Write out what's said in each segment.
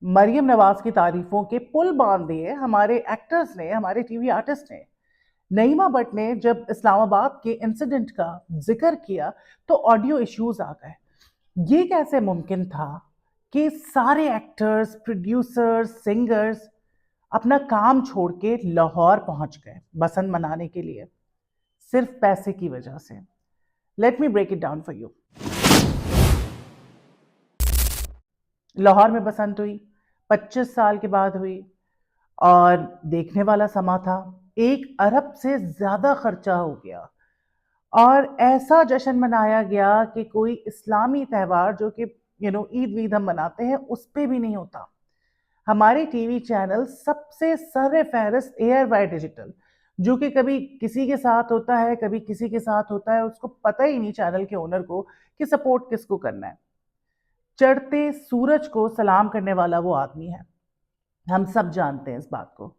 مریم نواز کی تعریفوں کے پل باندھ دیے ہمارے ایکٹرز نے، ہمارے ٹی وی آرٹسٹ نے۔ نعیمہ بٹ نے جب اسلام آباد کے انسیڈنٹ کا ذکر کیا تو آڈیو ایشوز آ گئے۔ یہ کیسے ممکن تھا کہ سارے ایکٹرز، پروڈیوسرز، سنگرز اپنا کام چھوڑ کے لاہور پہنچ گئے بسنت منانے کے لیے صرف پیسے کی وجہ سے؟ Let me break it down for you. Lahore میں بسنت ہوئی، 25 سال کے بعد ہوئی، اور دیکھنے والا سما تھا۔ 1 ارب سے زیادہ خرچہ ہو گیا اور ایسا جشن منایا گیا کہ کوئی اسلامی تہوار جو کہ عید وید ہم مناتے ہیں اس پہ بھی نہیں ہوتا۔ ہمارے ٹی وی چینل سب سے سر فہرست ایئر وائی ڈیجیٹل، جو کہ کبھی کسی کے ساتھ ہوتا ہے کبھی کسی کے ساتھ ہوتا ہے، اس کو پتہ ہی نہیں چینل کے اونر کو کہ سپورٹ کس کو کرنا ہے۔ چڑھتے سورج کو سلام کرنے والا وہ آدمی ہے، ہم سب جانتے ہیں اس بات کو۔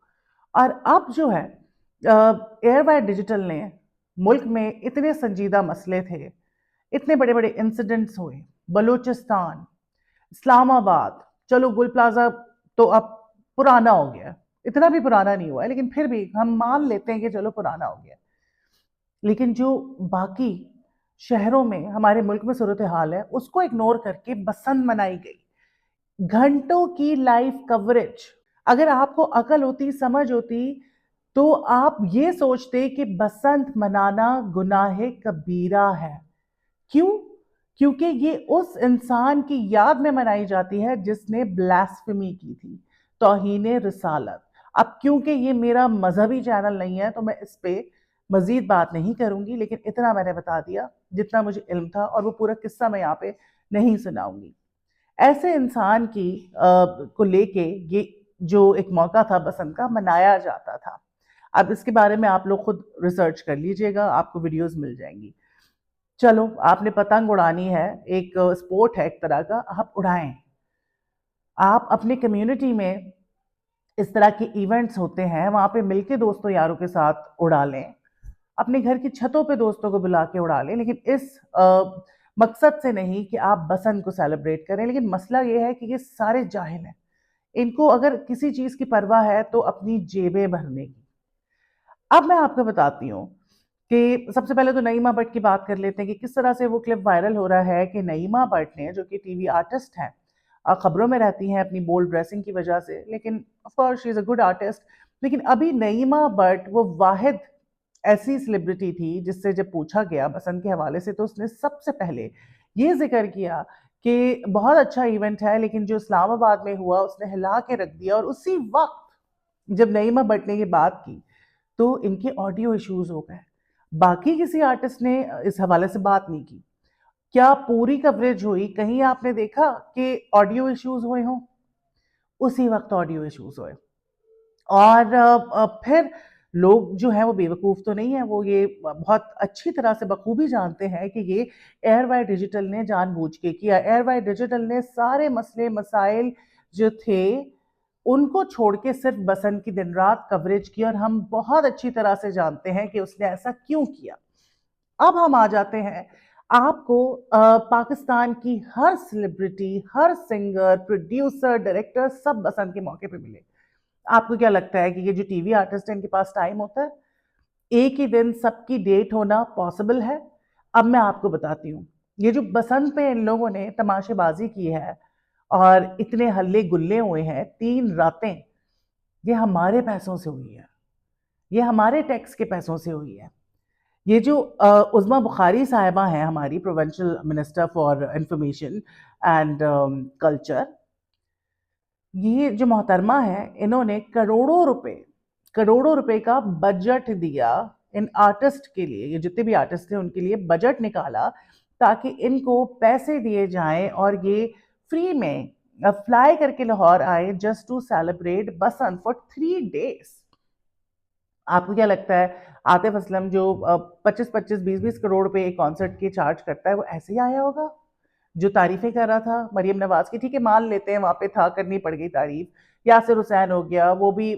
اور اب جو ہے ایئر وائی ڈیجیٹل نے ملک میں اتنے سنجیدہ مسئلے تھے، اتنے بڑے بڑے انسیڈنٹس ہوئے، بلوچستان، اسلام آباد، چلو گل پلازا تو اب پرانا ہو گیا، اتنا بھی پرانا نہیں ہوا ہے لیکن پھر بھی ہم مان لیتے ہیں کہ چلو پرانا ہو گیا، لیکن جو باقی شہروں میں ہمارے ملک میں صورتحال ہے اس کو اگنور کر کے بسنت منائی گئی۔ گھنٹوں کی لائیو کوریج۔ اگر آپ کو عقل ہوتی، سمجھ ہوتی، تو آپ یہ سوچتے کہ بسنت منانا گناہ کبیرہ ہے۔ کیوں؟ کیونکہ یہ اس انسان کی یاد میں منائی جاتی ہے جس نے بلاسفیمی کی تھی، توہین رسالت۔ اب کیونکہ یہ میرا مذہبی چینل نہیں ہے تو میں اس پہ مزید بات نہیں کروں گی، لیکن اتنا میں نے بتا دیا جتنا مجھے علم تھا، اور وہ پورا قصہ میں یہاں پہ نہیں سناؤں گی۔ ایسے انسان کی کو لے کے یہ جو ایک موقع تھا بسنت کا منایا جاتا تھا۔ اب اس کے بارے میں آپ لوگ خود ریسرچ کر لیجئے گا، آپ کو ویڈیوز مل جائیں گی۔ چلو، آپ نے پتنگ اڑانی ہے، ایک سپورٹ ہے ایک طرح کا، آپ اڑائیں۔ آپ اپنے کمیونٹی میں اس طرح کے ایونٹس ہوتے ہیں وہاں پہ مل کے دوستوں یاروں کے ساتھ اڑا لیں، اپنے گھر کی چھتوں پہ دوستوں کو بلا کے اڑا لیں، لیکن اس مقصد سے نہیں کہ آپ بسنت کو سیلیبریٹ کریں۔ لیکن مسئلہ یہ ہے کہ یہ سارے جاہل ہیں، ان کو اگر کسی چیز کی پرواہ ہے تو اپنی جیبیں بھرنے کی۔ اب میں آپ کو بتاتی ہوں کہ سب سے پہلے تو نعیمہ بٹ کی بات کر لیتے ہیں کہ کس طرح سے وہ کلپ وائرل ہو رہا ہے کہ نعیمہ بٹ نے، جو کہ ٹی وی آرٹسٹ ہیں، خبروں میں رہتی ہیں اپنی بولڈ ڈریسنگ کی وجہ سے، لیکن of course she is a good artist, لیکن ابھی نعیمہ بٹ وہ واحد ایسی سیلیبریٹی تھی جس سے جب پوچھا گیا بسنت کے حوالے سے تو اس نے سب سے پہلے یہ ذکر کیا کہ بہت اچھا ایونٹ ہے لیکن جو اسلام آباد میں ہوا اس نے ہلا کے رکھ دیا۔ اور اسی وقت جب نعیمہ بٹ نے یہ بات کی تو ان کے آڈیو ایشوز ہو گئے، باقی کسی آرٹسٹ نے اس حوالے سے بات نہیں کی۔ کیا پوری کوریج ہوئی؟ کہیں آپ نے دیکھا کہ آڈیو ایشوز ہوئے ہوں؟ اسی وقت آڈیو ایشوز ہوئے۔ اور پھر لوگ جو ہیں وہ بیوقوف تو نہیں ہیں، وہ یہ بہت اچھی طرح سے بخوبی جانتے ہیں کہ یہ ایئر وائی ڈیجیٹل نے جان بوجھ کے کیا۔ ایئر وائی ڈیجیٹل نے سارے مسئلے مسائل جو تھے ان کو چھوڑ کے صرف بسنت کی دن رات کوریج کی، اور ہم بہت اچھی طرح سے جانتے ہیں کہ اس نے ایسا کیوں کیا۔ اب ہم آ جاتے ہیں، آپ کو پاکستان کی ہر سیلیبریٹی، ہر سنگر، پروڈیوسر، ڈائریکٹر سب بسنت کے موقع پہ ملے۔ آپ کو کیا لگتا ہے کہ یہ جو ٹی وی آرٹسٹ ہیں ان کے پاس ٹائم ہوتا ہے؟ ایک ہی دن سب کی ڈیٹ ہونا پاسبل ہے؟ اب میں آپ کو بتاتی ہوں، یہ جو بسنت پہ ان لوگوں نے تماشے بازی کی ہے اور اتنے ہلے گلے ہوئے ہیں 3 راتیں، یہ ہمارے پیسوں سے ہوئی ہے، یہ ہمارے ٹیکس کے پیسوں سے ہوئی ہے۔ یہ جو عظمیٰ بخاری صاحبہ ہیں، ہماری provincial minister for information and culture, یہ جو محترمہ ہے انہوں نے کروڑوں روپے کا بجٹ دیا ان آرٹسٹ کے لیے، یہ جتنے بھی آرٹسٹ تھے ان کے لیے بجٹ نکالا تاکہ ان کو پیسے دیے جائیں اور یہ فری میں فلائی کر کے لاہور آئے just to celebrate Basant for 3 days۔ آپ کو کیا لگتا ہے عاطف اسلم جو 25-20 کروڑ روپے ایک کانسرٹ کے چارج کرتا ہے وہ ایسے ہی آیا ہوگا؟ جو تعریفیں کر رہا تھا مریم نواز کی، ٹھیک ہے مان لیتے ہیں وہاں پہ تھا، کرنی پڑ گئی تعریف۔ یاسر حسین ہو گیا، وہ بھی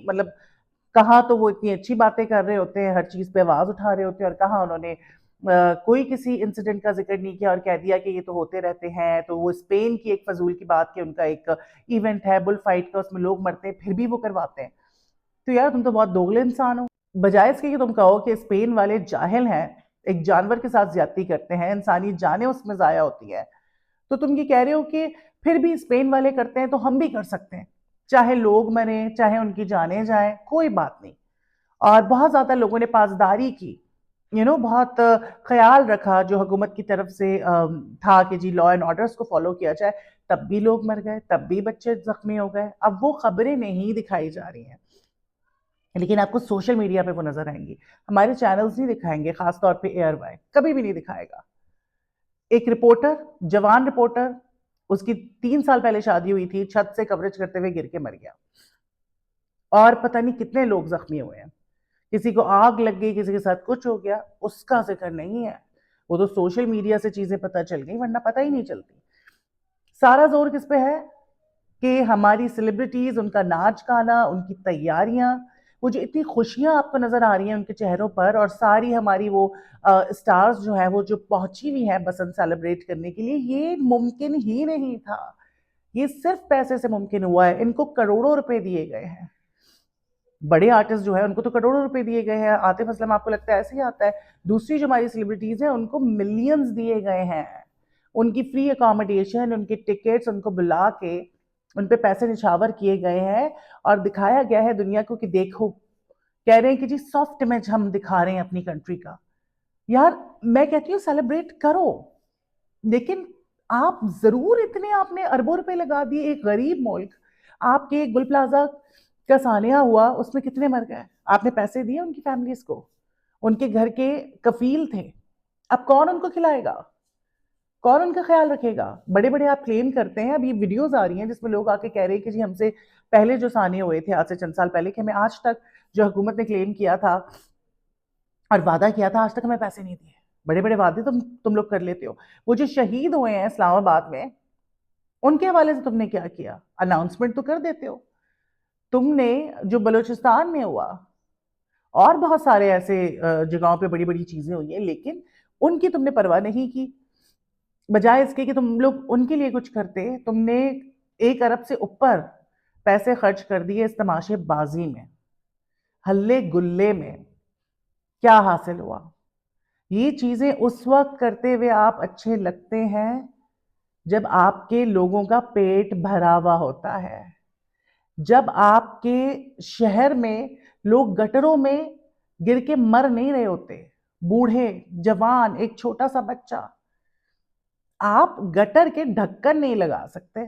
کہاں تو وہ اتنی اچھی باتیں کر رہے ہوتے ہیں، ہر چیز پہ آواز اٹھا رہے ہوتے ہیں، اور کہاں انہوں نے کوئی کسی انسیڈنٹ کا ذکر نہیں کیا اور کہہ دیا کہ یہ تو ہوتے رہتے ہیں. تو وہ اسپین کی ایک فضول کی بات کہ ان کا ایک ایونٹ ہے بل فائٹ کا, اس میں لوگ مرتے ہیں پھر بھی وہ کرواتے ہیں. تو یار تم تو بہت دوگلے انسان ہو. بجائے اس کے کہ تم کہو کہ اسپین والے جاہل ہیں, ایک جانور کے ساتھ زیادتی کرتے ہیں, انسانی جانیں اس میں ضائع ہوتی ہیں, تو تم یہ کہہ رہے ہو کہ پھر بھی اسپین والے کرتے ہیں تو ہم بھی کر سکتے ہیں, چاہے لوگ مریں چاہے ان کی جانیں جائیں, کوئی بات نہیں. اور بہت زیادہ لوگوں نے پاسداری کی, بہت خیال رکھا جو حکومت کی طرف سے تھا کہ جی لا اینڈ آرڈرس کو فالو کیا جائے, تب بھی لوگ مر گئے, تب بھی بچے زخمی ہو گئے. اب وہ خبریں نہیں دکھائی جا رہی ہیں, لیکن آپ کو سوشل میڈیا پہ وہ نظر آئیں گی. ہمارے چینلز نہیں دکھائیں گے, خاص طور پہ ایئر وائی کبھی بھی نہیں دکھائے گا. ایک رپورٹر, جوان رپورٹر, اس کی 3 سال پہلے شادی ہوئی تھی, چھت سے کوریج کرتے ہوئے گر کے مر گیا, اور پتہ نہیں کتنے لوگ زخمی ہوئے ہیں. کسی کو آگ لگ گئی, کسی کے ساتھ کچھ ہو گیا, اس کا ذکر نہیں ہے. وہ تو سوشل میڈیا سے چیزیں پتہ چل گئی, ورنہ پتہ ہی نہیں چلتی. سارا زور کس پہ ہے کہ ہماری سیلیبریٹیز, ان کا ناچ گانا, ان کی تیاریاں, وہ جو اتنی خوشیاں آپ کو نظر آ رہی ہیں ان کے چہروں پر, اور ساری ہماری وہ اسٹارز جو ہیں وہ جو پہنچی ہوئی ہیں بسنت سیلیبریٹ کرنے کے لیے, یہ ممکن ہی نہیں تھا. یہ صرف پیسے سے ممکن ہوا ہے. ان کو کروڑوں روپے دیے گئے ہیں. بڑے آرٹسٹ جو ہیں ان کو تو کروڑوں روپے دیے گئے ہیں. عاطف اسلم آپ کو لگتا ہے ایسے ہی آتا ہے. دوسری جو ہماری سیلیبریٹیز ہیں ان کو ملینز دیے گئے ہیں. ان کی فری اکاموڈیشن, ان کے ٹکٹس, ان کو بلا کے ان پہ پیسے نچھاور کیے گئے ہیں, اور دکھایا گیا ہے دنیا کو کہ دیکھو, کہہ رہے ہیں کہ جی سافٹ امیج ہم دکھا رہے ہیں اپنی کنٹری کا. یار میں کہتی ہوں سیلیبریٹ کرو, لیکن آپ ضرور اتنے آپ نے اربوں روپے لگا دیے ایک غریب ملک. آپ کے ایک گل پلازا کا سانحہ ہوا, اس میں کتنے مر گئے, آپ نے پیسے دیے ان کی فیملیز کو, ان کے گھر کے کفیل تھے. اب کون ان کو کھلائے گا, کون ان کا خیال رکھے گا؟ بڑے بڑے آپ کلیم کرتے ہیں, اب یہ ویڈیوز آ رہی ہیں جس میں لوگ آ کے کہہ رہے ہیں کہ جی ہم سے پہلے جو سانحے ہوئے تھے آج سے چند سال پہلے, کہ ہمیں آج تک جو حکومت نے کلیم کیا تھا اور وعدہ کیا تھا, آج تک ہمیں پیسے نہیں دیے. بڑے بڑے وعدے تم لوگ کر لیتے ہو. وہ جو شہید ہوئے ہیں اسلام آباد میں, ان کے حوالے سے تم نے کیا کیا؟ اناؤنسمنٹ تو کر دیتے ہو. تم نے جو بلوچستان میں ہوا, اور بہت سارے ایسے جگہوں پہ بڑی بڑی چیزیں ہوئی ہیں, لیکن ان کی تم نے پرواہ نہیں کی. بجائے اس کے کہ تم لوگ ان کے لیے کچھ کرتے, تم نے 1 ارب سے اوپر پیسے خرچ کر دیے اس تماشے بازی میں, ہلے گلے میں. کیا حاصل ہوا؟ یہ چیزیں اس وقت کرتے ہوئے آپ اچھے لگتے ہیں جب آپ کے لوگوں کا پیٹ بھرا ہوا ہوتا ہے, جب آپ کے شہر میں لوگ گٹروں میں گر کے مر نہیں رہے ہوتے, بوڑھے جوان ایک چھوٹا سا بچہ. آپ گٹر کے ڈھکن نہیں لگا سکتے.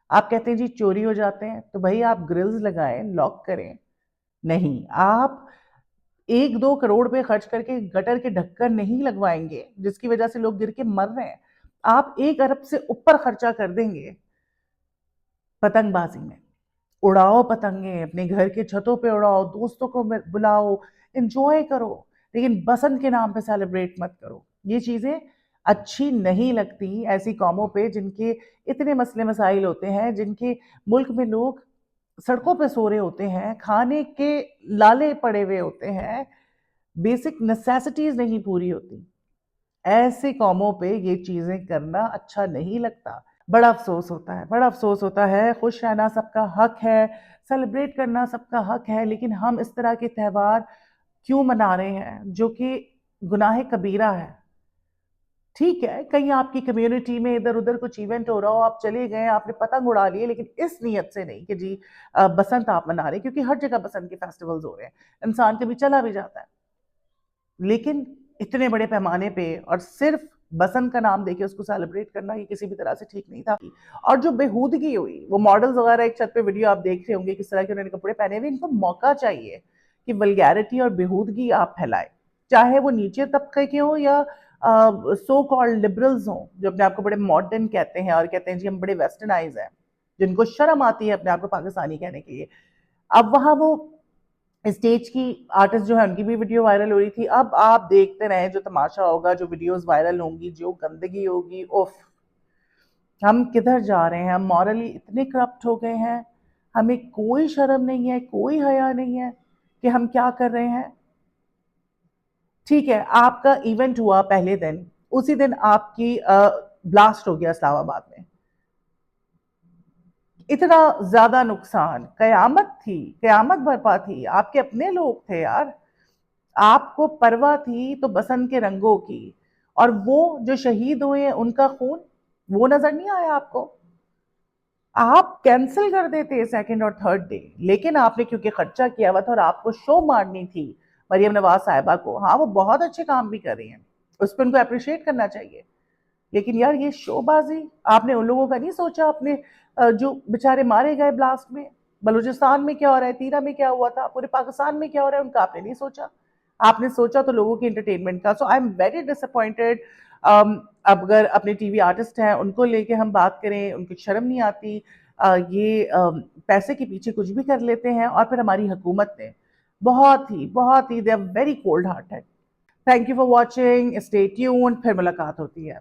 آپ کہتے ہیں جی چوری ہو جاتے ہیں, تو بھائی آپ گرلز لگائیں, لاک کریں. نہیں, آپ 1-2 کروڑ پہ خرچ کر کے گٹر کے ڈھکن نہیں لگوائیں گے جس کی وجہ سے لوگ گر کے مر رہے ہیں. آپ 1 ارب سے اوپر خرچہ کر دیں گے پتنگ بازی میں. اڑاؤ پتنگیں, اپنے گھر کے چھتوں پہ اڑاؤ, دوستوں کو بلاؤ, انجوائے کرو, لیکن بسنت کے نام پہ سیلیبریٹ مت کرو. یہ چیزیں اچھی نہیں لگتی ایسی قوموں پہ جن کے اتنے مسئلے مسائل ہوتے ہیں, جن کے ملک میں لوگ سڑکوں پہ سو رہے ہوتے ہیں, کھانے کے لالے پڑے ہوئے ہوتے ہیں, بیسک نیسیسٹیز نہیں پوری ہوتی. ایسے قوموں پہ یہ چیزیں کرنا اچھا نہیں لگتا. بڑا افسوس ہوتا ہے, بڑا افسوس ہوتا ہے. خوش رہنا سب کا حق ہے, سیلیبریٹ کرنا سب کا حق ہے, لیکن ہم اس طرح کے تہوار کیوں منا رہے ہیں جو کہ گناہ کبیرہ ہے؟ ٹھیک ہے, کہیں آپ کی کمیونٹی میں ادھر ادھر کچھ ایونٹ ہو رہا ہو, آپ چلے گئے, آپ نے پتنگ اڑا لیے, لیکن اس نیت سے نہیں کہ جی بسنت آپ منا رہے ہیں, کیونکہ ہر جگہ بسنت کے فیسٹیولز ہو رہے ہیں, انسان کبھی چلا بھی جاتا ہے. لیکن اتنے بڑے پیمانے پہ اور صرف بسنت کا نام دے کے اس کو سیلیبریٹ کرنا, یہ کسی بھی طرح سے ٹھیک نہیں تھا. اور جو بےہودگی ہوئی, وہ ماڈلز وغیرہ ایک چھت پہ ویڈیو آپ دیکھ رہے ہوں گے کس طرح کے انہوں نے کپڑے پہنے ہوئے. ان کو موقع چاہیے کہ ولگیرٹی اور بےہودگی آپ پھیلائیں, چاہے وہ نیچے طبقے کے ہوں یا سو کالڈ لبرلز ہوں جو اپنے آپ کو بڑے ماڈرن کہتے ہیں اور کہتے ہیں جی ہم بڑے ویسٹرنائز ہیں, جن کو شرم آتی ہے اپنے آپ کو پاکستانی کہنے کے لیے. اب وہاں وہ اسٹیج کی آرٹسٹ جو ہے ان کی بھی ویڈیو وائرل ہو رہی تھی. اب آپ دیکھتے رہیں جو تماشا ہوگا, جو ویڈیوز وائرل ہوں گی, جو گندگی ہوگی. اوف, ہم کدھر جا رہے ہیں؟ ہم مورلی اتنے کرپٹ ہو گئے ہیں, ہمیں کوئی شرم نہیں ہے, کوئی حیا نہیں ہے کہ ہم کیا کر رہے ہیں. ٹھیک ہے، آپ کا ایونٹ ہوا پہلے دن، اسی دن آپ کی بلاسٹ ہو گیا اسلام آباد میں. اتنا زیادہ نقصان، قیامت تھی، قیامت برپا تھی، آپ کے اپنے لوگ تھے یار. آپ کو پرواہ تھی تو بسنت کے رنگوں کی. اور وہ جو شہید ہوئے ہیں ان کا خون، وہ نظر نہیں آیا آپ کو؟ آپ کینسل کر دیتے سیکنڈ اور تھرڈ ڈے، لیکن آپ نے کیونکہ خرچہ کیا ہوا تھا اور آپ کو شو مارنی تھی مریم نواز صاحبہ کو. ہاں وہ بہت اچھے کام بھی کر رہی ہیں، اس پہ ان کو اپریشیٹ کرنا چاہیے، لیکن یار یہ شو بازی آپ نے ان لوگوں کا نہیں سوچا؟ اپنے جو بےچارے مارے گئے بلاسٹ میں، بلوچستان میں کیا ہو رہا ہے، تیرا میں کیا ہوا تھا، پورے پاکستان میں کیا ہو رہا ہے، ان کا آپ نے نہیں سوچا. آپ نے سوچا تو لوگوں کی انٹرٹینمنٹ کا. So I am very disappointed. اگر اپنے ٹی وی آرٹسٹ ہیں ان کو لے کے ہم بات کریں، ان کی شرم نہیں آتی. یہ پیسے کے پیچھے کچھ بھی کر لیتے ہیں. اور پھر ہماری حکومت نے بہت ہی they are very cold hearted. Thank you for watching, stay tuned, پھر ملاقات ہوتی ہے.